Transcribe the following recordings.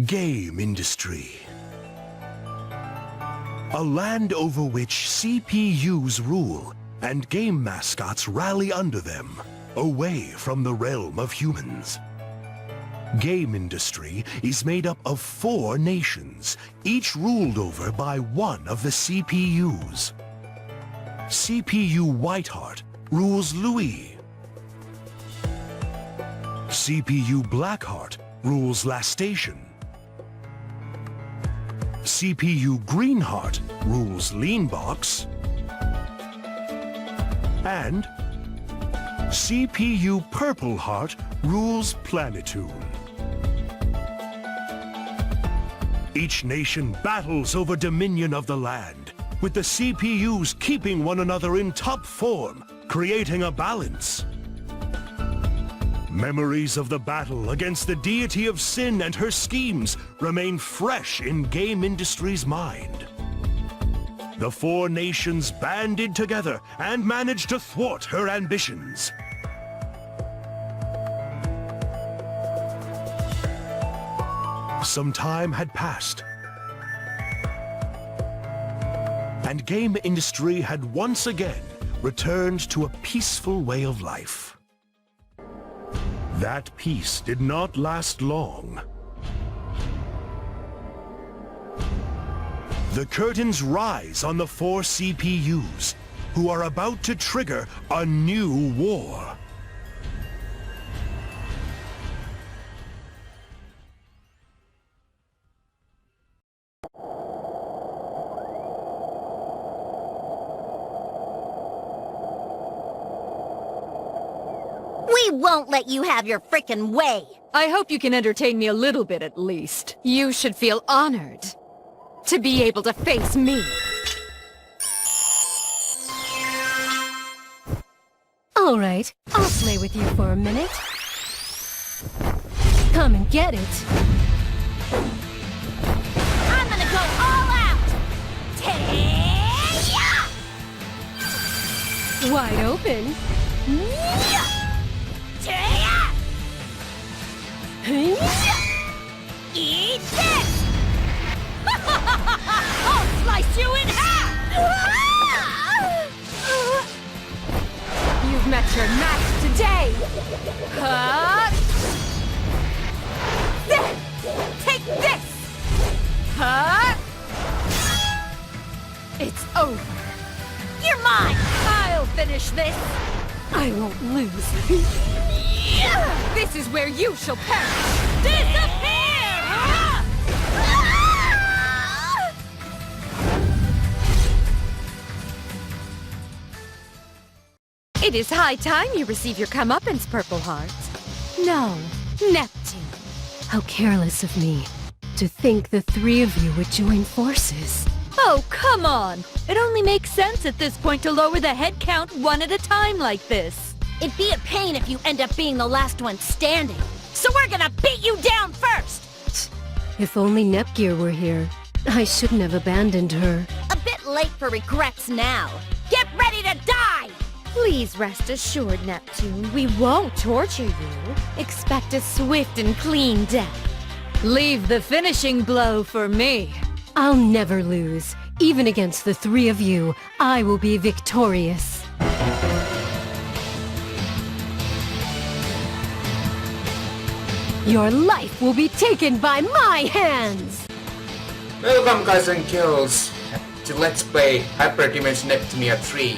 Game industry. A land over which CPUs rule and game mascots rally under them, away from the realm of humans. Game industry is made up of 4 nations, each ruled over by one of the CPUs. CPU Whiteheart rules Louis. CPU Blackheart rules La Station. CPU Greenheart rules Leanbox. And CPU Purpleheart rules Planetoon. Each nation battles over dominion of the land, with the CPUs keeping one another in top form, creating a balance. Memories of the battle against the deity of sin and her schemes remain fresh in game industry's mind. The 4 nations banded together and managed to thwart her ambitions. Some time had passed, and game industry had once again returned to a peaceful way of life. That peace did not last long. The curtains rise on the 4 CPUs, who are about to trigger a new war. We won't let you have your frickin' way! I hope you can entertain me a little bit at least. You should feel honored to be able to face me. All right, I'll play with you for a minute. Come and get it. I'm gonna go all out! Ta-ya! Wide open. Ta-ya! Eat this! I'll slice you in half! You've met your match today! Take this! It's over. You're mine! I'll finish this! I won't lose. This is where you shall perish! Disappear! It is high time you receive your comeuppance, Purple Heart. No, Neptune. How careless of me. To think the 3 of you would join forces. Oh, come on! It only makes sense at this point to lower the head count 1 at a time like this. It'd be a pain if you end up being the last one standing. So we're gonna beat you down first! If only Nepgear were here. I shouldn't have abandoned her. A bit late for regrets now. Get ready to die! Please rest assured, Neptune, we won't torture you. Expect a swift and clean death. Leave the finishing blow for me. I'll never lose. Even against the 3 of you, I will be victorious. Your life will be taken by my hands! Welcome guys and girls to Let's Play Hyperdimension Neptunia 3.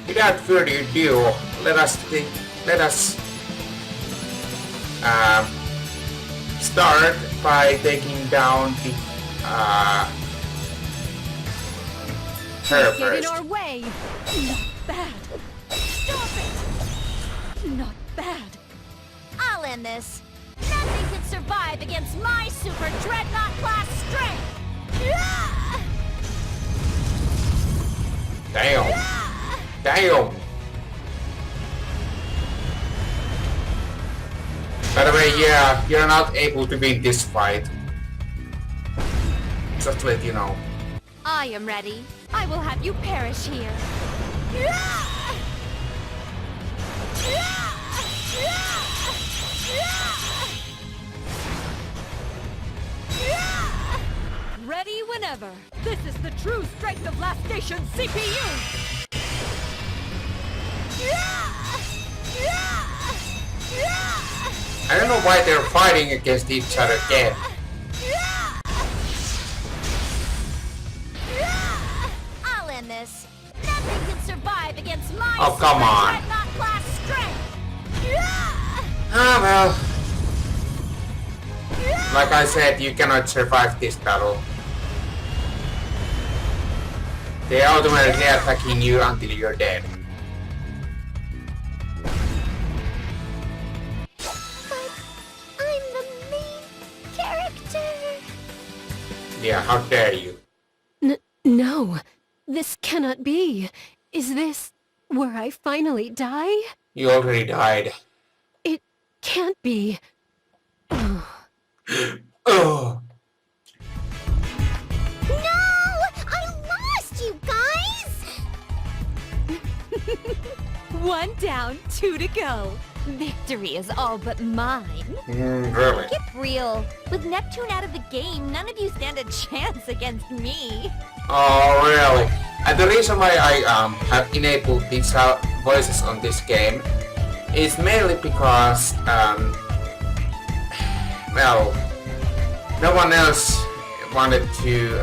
Without further ado, let us start by taking down the her Get in first. our way! Not bad. Stop it! Not bad. I'll end this. Nothing can survive against my Super Dreadnought class strength! Damn! Damn! By the way, yeah, you're not able to win this fight. Just to let you know. I am ready. I will have you perish here. than ever. This is the true strength of Last Station CPU! I don't know why they're fighting against each other again. I'll end this. Nothing can survive against my Oh, come on. Dreadnought class strength. Ah, well. Like I said, you cannot survive this battle. They're automatically attacking you until you're dead. But I'm the main character. Yeah, how dare you? No, this cannot be. Is this where I finally die? You already died. It can't be. Oh. No! I lost, you guys! 1 down, 2 to go. Victory is all but mine. Really? Get real. With Neptune out of the game, none of you stand a chance against me. Oh, really? And the reason why I have enabled these voices on this game is mainly because, well, no one else wanted to,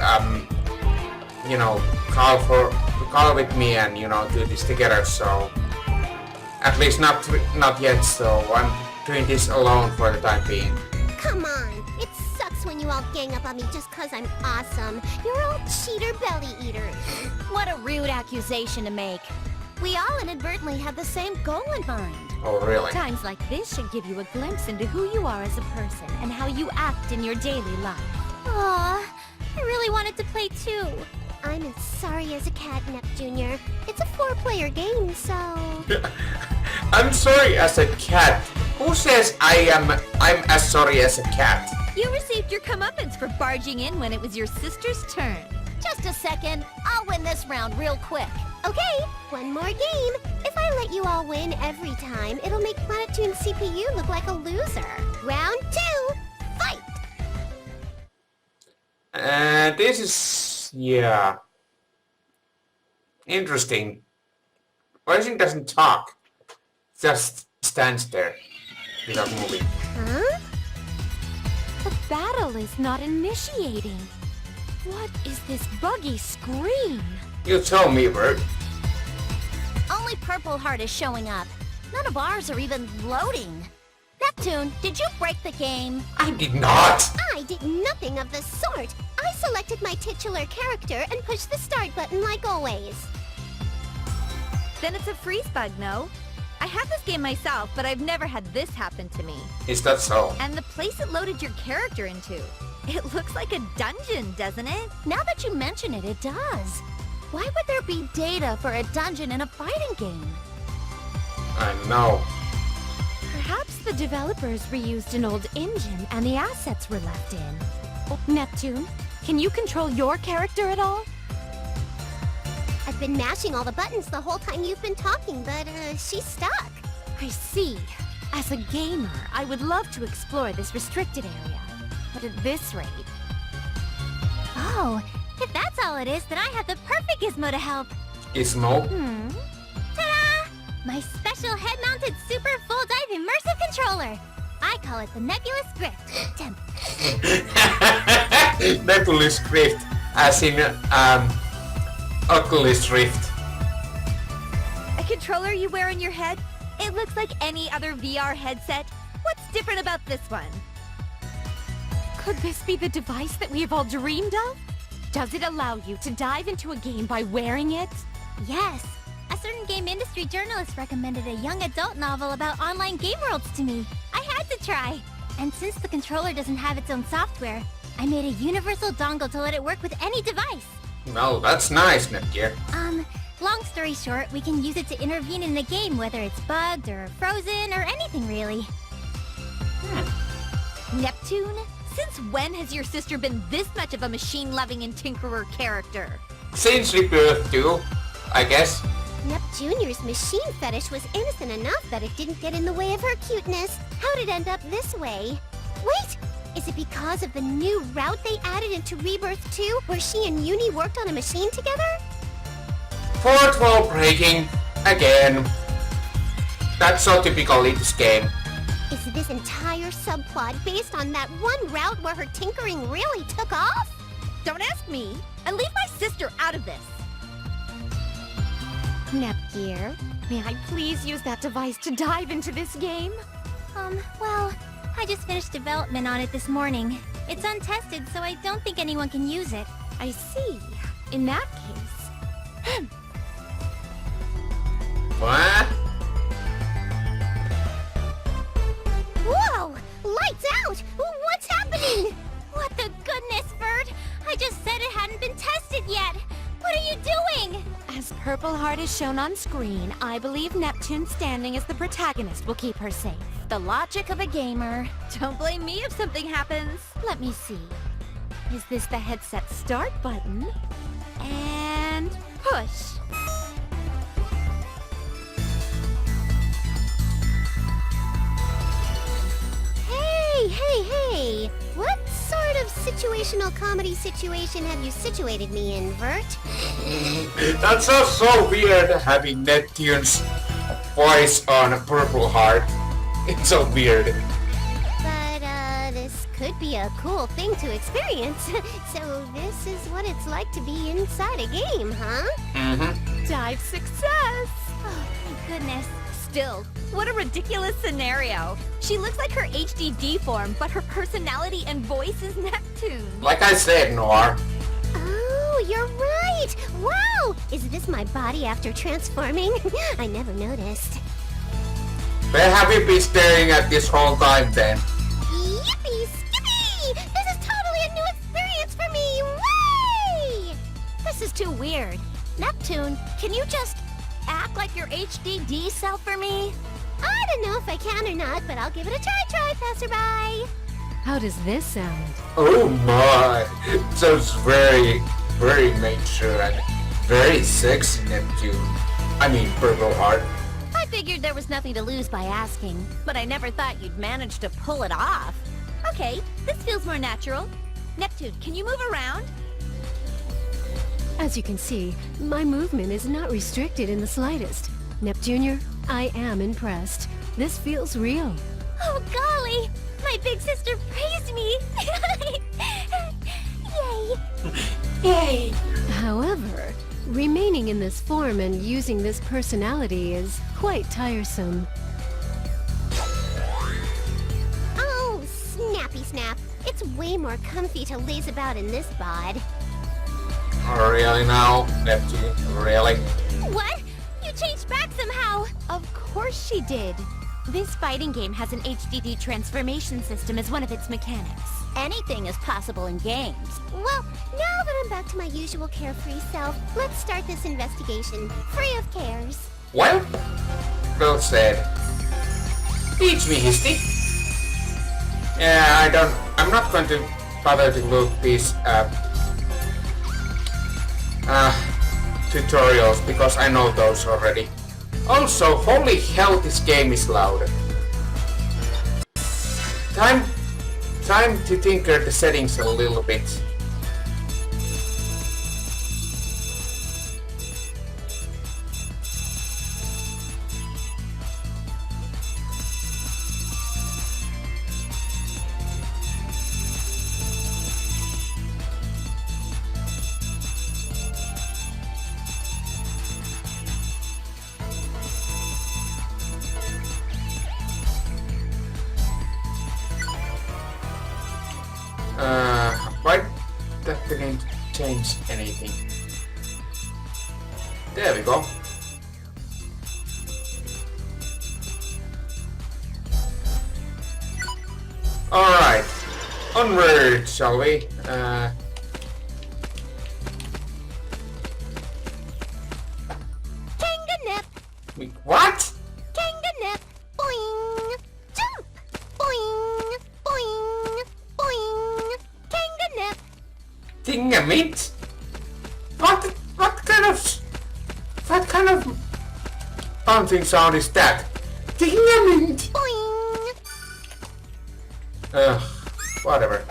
you know, call with me and, you know, do this together, so at least not yet, so I'm doing this alone for the time being. Come on. It sucks when you all gang up on me just cause I'm awesome. You're all cheater belly eaters. What a rude accusation to make. We all inadvertently have the same goal in mind. Oh, really? Times like this should give you a glimpse into who you are as a person and how you act in your daily life. Aw, I really wanted to play too. I'm as sorry as a cat, Nep Jr. It's a 4-player game, so... I'm sorry as a cat. Who says I'm as sorry as a cat? You received your comeuppance for barging in when it was your sister's turn. Just a second. I'll win this round real quick. Okay, one more game. If I let you all win every time, it'll make Neptune's CPU look like a loser. Round 2, fight! This is... yeah. Interesting. Rising doesn't talk. Just stands there without moving. Huh? The battle is not initiating. What is this buggy screen? You tell me, Bert. Only Purple Heart is showing up. None of ours are even loading. Neptune, did you break the game? I did not! I did nothing of the sort. I selected my titular character and pushed the start button like always. Then it's a freeze bug, no? I have this game myself, but I've never had this happen to me. Is that so? And the place it loaded your character into. It looks like a dungeon, doesn't it? Now that you mention it, it does. Why would there be data for a dungeon in a fighting game? I know. Perhaps the developers reused an old engine and the assets were left in. Neptune, can you control your character at all? I've been mashing all the buttons the whole time you've been talking, but she's stuck. I see. As a gamer, I would love to explore this restricted area. But at this rate... Oh, if that's all it is, then I have the perfect gizmo to help. Gizmo? Ta-da! My special head-mounted super full-dive immersive controller. I call it the Nebulous Grift. Nebulous Grift, as in, Oculus Rift. A controller you wear on your head? It looks like any other VR headset. What's different about this one? Could this be the device that we have all dreamed of? Does it allow you to dive into a game by wearing it? Yes. A certain game industry journalist recommended a young adult novel about online game worlds to me. I had to try. And since the controller doesn't have its own software, I made a universal dongle to let it work with any device. Well, that's nice, Netgear. Long story short, we can use it to intervene in a game, whether it's bugged or frozen or anything really. Neptune? Since when has your sister been this much of a machine-loving and tinkerer character? Since rebirth too, I guess. Nep Jr.'s machine fetish was innocent enough that it didn't get in the way of her cuteness. How'd it end up this way? Wait! Is it because of the new route they added into Rebirth 2, where she and Uni worked on a machine together? Fourth wall breaking again. That's so typical in this game. Is this entire subplot based on that one route where her tinkering really took off? Don't ask me, and leave my sister out of this. Nepgear, may I please use that device to dive into this game? Well, I just finished development on it this morning. It's untested, so I don't think anyone can use it. I see. In that case... What? Whoa! Lights out! What's happening? What the goodness, Bert? I just said it hadn't been tested yet! What are you doing? As Purple Heart is shown on screen, I believe Neptune standing as the protagonist will keep her safe. The logic of a gamer. Don't blame me if something happens. Let me see. Is this the headset start button? And push. Hey! What sort of situational comedy situation have you situated me in, Vert? That sounds so weird having Neptune's voice on Purple Heart. It's so weird. But, this could be a cool thing to experience. So this is what it's like to be inside a game, huh? Mm-hmm. Dive success! Oh, thank goodness. Still, what a ridiculous scenario. She looks like her HDD form, but her personality and voice is Neptune. Like I said, Noir. Oh, you're right! Wow! Is this my body after transforming? I never noticed. Where have you been staring at this whole time then? Yippee skippy! This is totally a new experience for me! Way! This is too weird. Neptune, can you just act like your HDD self for me? I don't know if I can or not, but I'll give it a try, passerby. How does this sound? Oh my! Sounds very, very mature and very sexy, Neptune. I mean, Purple Heart. I figured there was nothing to lose by asking, but I never thought you'd manage to pull it off. Okay, this feels more natural. Neptune, can you move around? As you can see, my movement is not restricted in the slightest. Neptunior, I am impressed. This feels real. Oh, golly! My big sister praised me! Yay! Yay! However, remaining in this form and using this personality is quite tiresome. Oh, snappy snap. It's way more comfy to laze about in this bod. Oh, really now, Neptune? Really? What? You changed back somehow! Of course she did. This fighting game has an HDD transformation system as one of its mechanics. Anything is possible in games. Well, now that I'm back to my usual carefree self, let's start this investigation, free of cares. Well said. Teach me, Histy. Yeah, I'm not going to bother to look these tutorials because I know those already. Also, holy hell, this game is loud. Time to tinker the settings a little bit. Why that didn't change anything? There we go. Alright, onward, shall we? Kanganip! What? Kanganip! Boing! Jump! Boing! Boing! Boing! Kanganip! Tingamint? What kind of bouncing sound is that? Tingamint! Boing! Ugh. Whatever.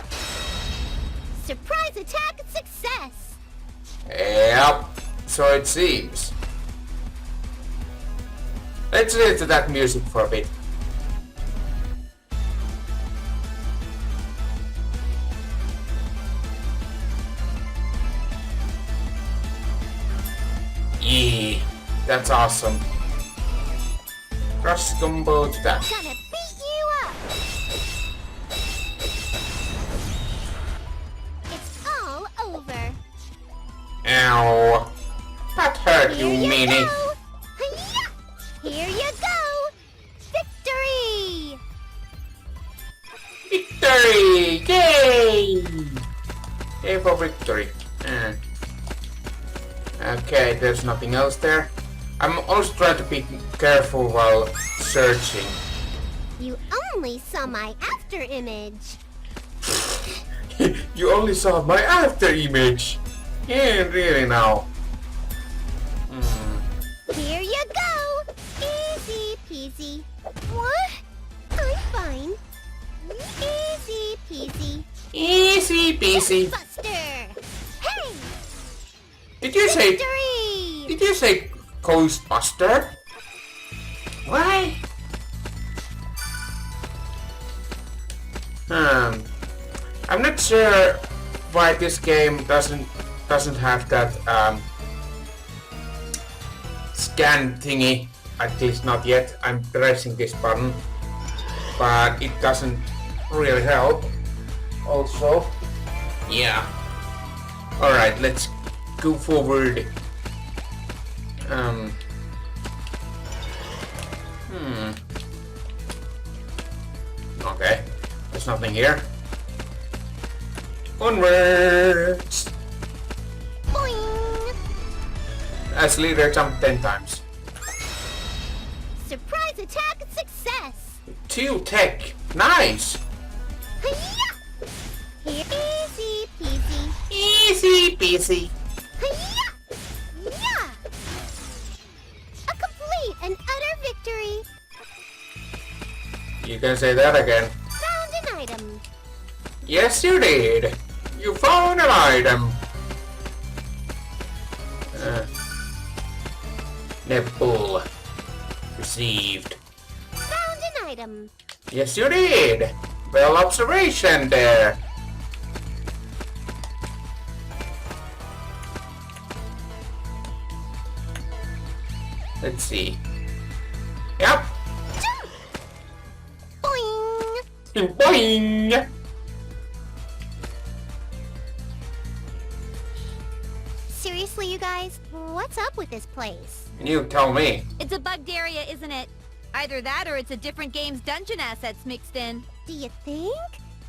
Surprise attack success! Yep, so it seems. Let's listen to that music for a bit. Yeah, that's awesome. Cross combo to that. Gonna beat you up! It's all over. Ow. That hurt you, Here you Minnie. go! Hi-ya! Here you go! Victory! Victory! Yay! Yay for victory. Okay, there's nothing else there. I'm also trying to be careful while searching. You only saw my after image. You only saw my after image. Yeah, really now. Here you go! Easy peasy. What? I'm fine. Easy peasy. Easy peasy. Buster! Hey! Did you say? Victory! Did you say Ghostbuster? Why? I'm not sure why this game doesn't have that scan thingy. At least not yet. I'm pressing this button, but it doesn't really help. Also, yeah. All right, let's go forward. Okay, there's nothing here. Onwards! Boing! As leader jumped 10 times. Surprise attack success! 2 tech. Nice! Hi-ya! Here, easy peasy. Easy peasy. Hi-ya! Yeah! A complete and utter victory! You can say that again. Found an item. Yes, you did. You found an item. Nipple. Received. Found an item. Yes, you did. Well, observation there. Let's see. Yep. Boing! Boing. Seriously, you guys? What's up with this place? You tell me. It's a bugged area, isn't it? Either that or it's a different game's dungeon assets mixed in. Do you think?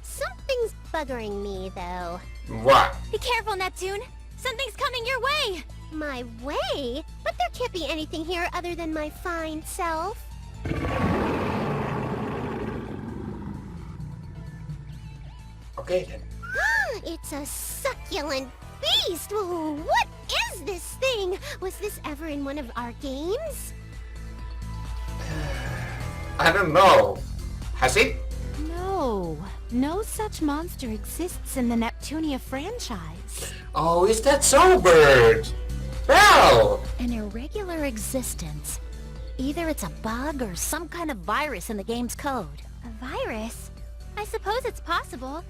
Something's buggering me, though. What? Be careful, Neptune! Something's coming your way! My way? But there can't be anything here other than my fine self. Okay then. It's a succulent beast! Ooh, what is this thing? Was this ever in one of our games? I don't know. Has it? No, no such monster exists in the Neptunia franchise. Oh, is that so, Bird? Well, An irregular existence. Either it's a bug or some kind of virus in the game's code. A virus? I suppose it's possible.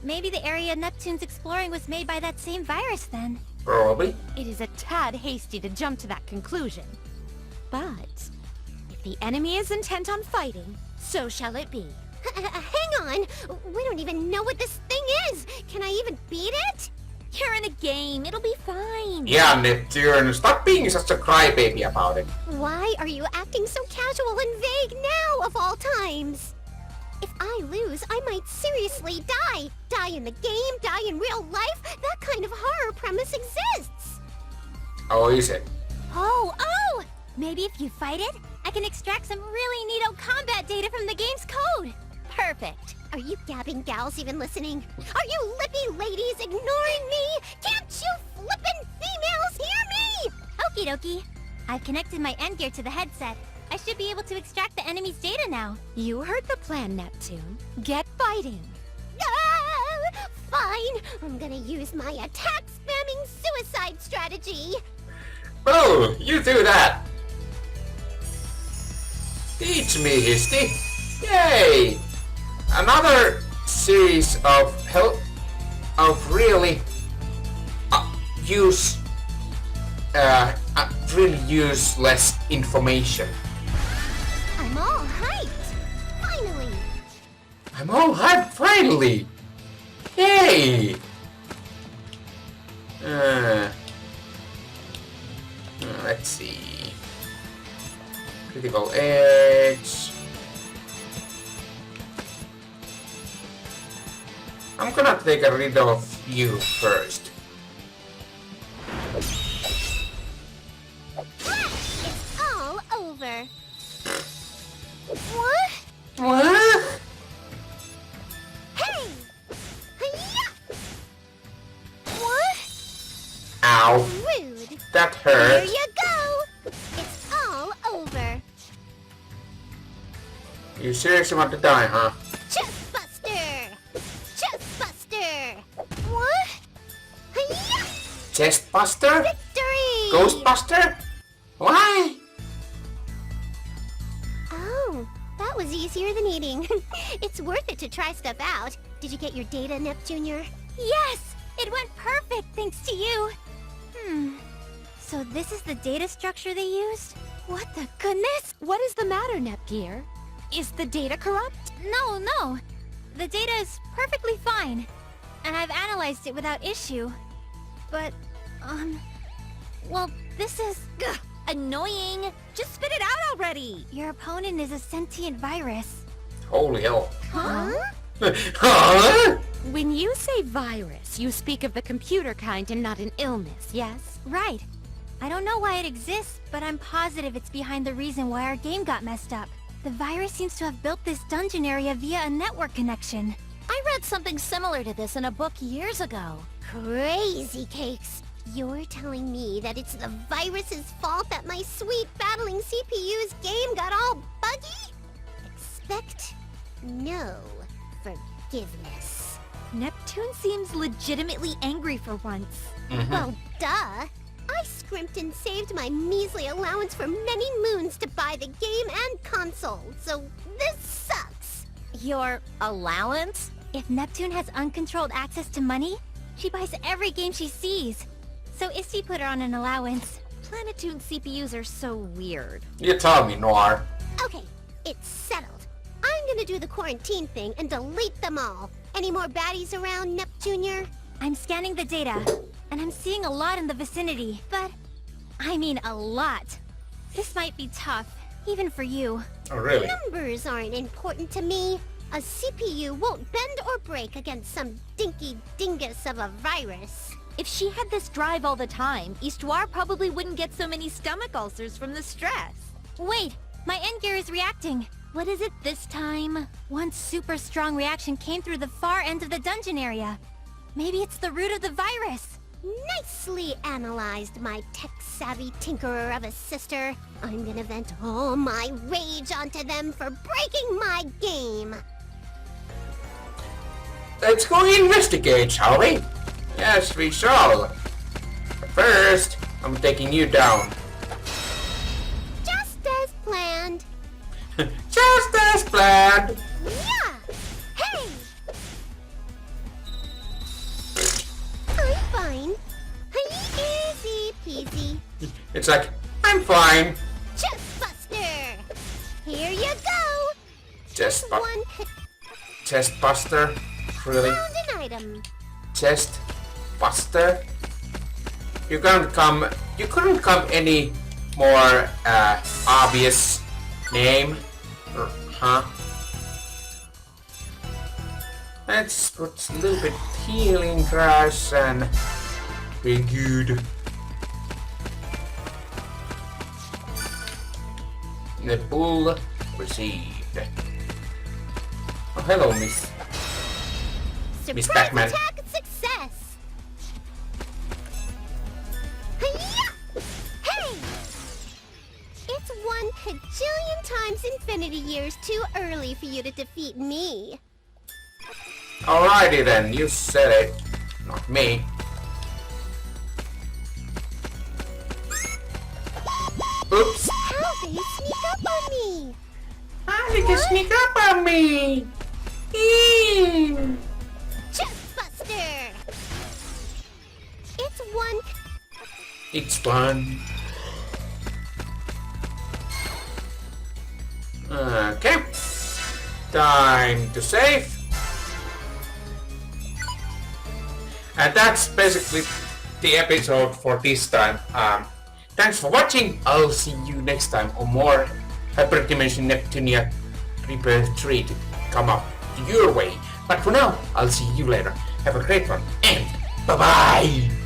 Maybe the area Neptune's exploring was made by that same virus then. probably. It is a tad hasty to jump to that conclusion. But if the enemy is intent on fighting, so shall it be. Hang on! We don't even know what this thing is! Can I even beat it? You're in a game, it'll be fine. Yeah, Neptune, stop being such a crybaby about it. Why are you acting so casual and vague now, of all times? If I lose, I might seriously die. Die in the game, die in real life. That kind of horror premise exists. Oh, is it? Oh! Maybe if you fight it, I can extract some really neato combat data from the game's code. Perfect. Are you gabbing gals even listening? Are you lippy ladies ignoring me? Can't you flippin' females hear me? Okie dokie. I've connected my end gear to the headset. I should be able to extract the enemy's data now. You heard the plan, Neptune. Get fighting. Ah! I'm gonna use my attack spamming suicide strategy. Oh, you do that. Teach me, Histy. Yay! Another series of really really useless information. I'm all hyped. Finally. I'm all hyped finally. Yay! Let's see. Critical edge. I'm gonna take a rid of you first. It's all over. What? What? Hey! Hi-ya! What? Ow. Rude. That Here hurt. you go. It's all over. You seriously want to die, huh? Chestbuster! Chestbuster! What? Hi-ya! Chestbuster? Victory! Ghostbuster? Why? Oh, that was easier than eating. It's worth it to try stuff out. Did you get your data, Neptunior? Yes! It went perfect thanks to you. So this is the data structure they used? What the goodness? What is the matter, Nepgear? Is the data corrupt? No. The data is perfectly fine. And I've analyzed it without issue. But, well, this is... Gah, annoying. Just spit it out already. Your opponent is a sentient virus. Holy hell. Huh? Huh? When you say virus, you speak of the computer kind and not an illness, yes? Right. I don't know why it exists, but I'm positive it's behind the reason why our game got messed up. The virus seems to have built this dungeon area via a network connection. I read something similar to this in a book years ago. Crazy cakes. You're telling me that it's the virus's fault that my sweet battling CPU's game got all buggy? Expect no forgiveness. Neptune seems legitimately angry for once. Well, duh. I scrimped and saved my measly allowance for many moons to buy the game and console, so this sucks. Your allowance? If Neptune has uncontrolled access to money, she buys every game she sees. So Issy put her on an allowance. Planetoon CPUs are so weird. You told me, Noir. Okay, it's settled. I'm gonna do the quarantine thing and delete them all. Any more baddies around, Neptunior? I'm scanning the data, and I'm seeing a lot in the vicinity, but... I mean a lot. This might be tough, even for you. Oh, really? Numbers aren't important to me. A CPU won't bend or break against some dinky dingus of a virus. If she had this drive all the time, Histoire probably wouldn't get so many stomach ulcers from the stress. Wait, my end gear is reacting. What is it this time? One super strong reaction came through the far end of the dungeon area. Maybe it's the root of the virus. Nicely analyzed, my tech-savvy tinkerer of a sister. I'm gonna vent all my rage onto them for breaking my game. Let's go investigate, shall we? Yes, we shall. But first, I'm taking you down. Just as planned. Just as planned. Yeah! Hey! I'm fine. Easy peasy. It's like, I'm fine. Chestbuster! Here you go! Chest One hit Chestbuster? Really? found an item. Chestbuster? You couldn't come any more obvious name? Huh? Let's put a little bit healing grass and be good. The bull received. Oh, hello, Miss Surprise Pac-Man. attack success! Hi-ya! Hey! It's 1 kajillion times infinity years too early for you to defeat me. Alrighty then, you said it. Not me. Oops. How they sneak up on me? How did you sneak up on me? Chest Buster! It's one... It's fun. Okay. Time to save. And that's basically the episode for this time. Thanks for watching. I'll see you next time on more Hyperdimension Neptunia Reaper 3 to come up your way. But for now, I'll see you later. Have a great one and bye-bye!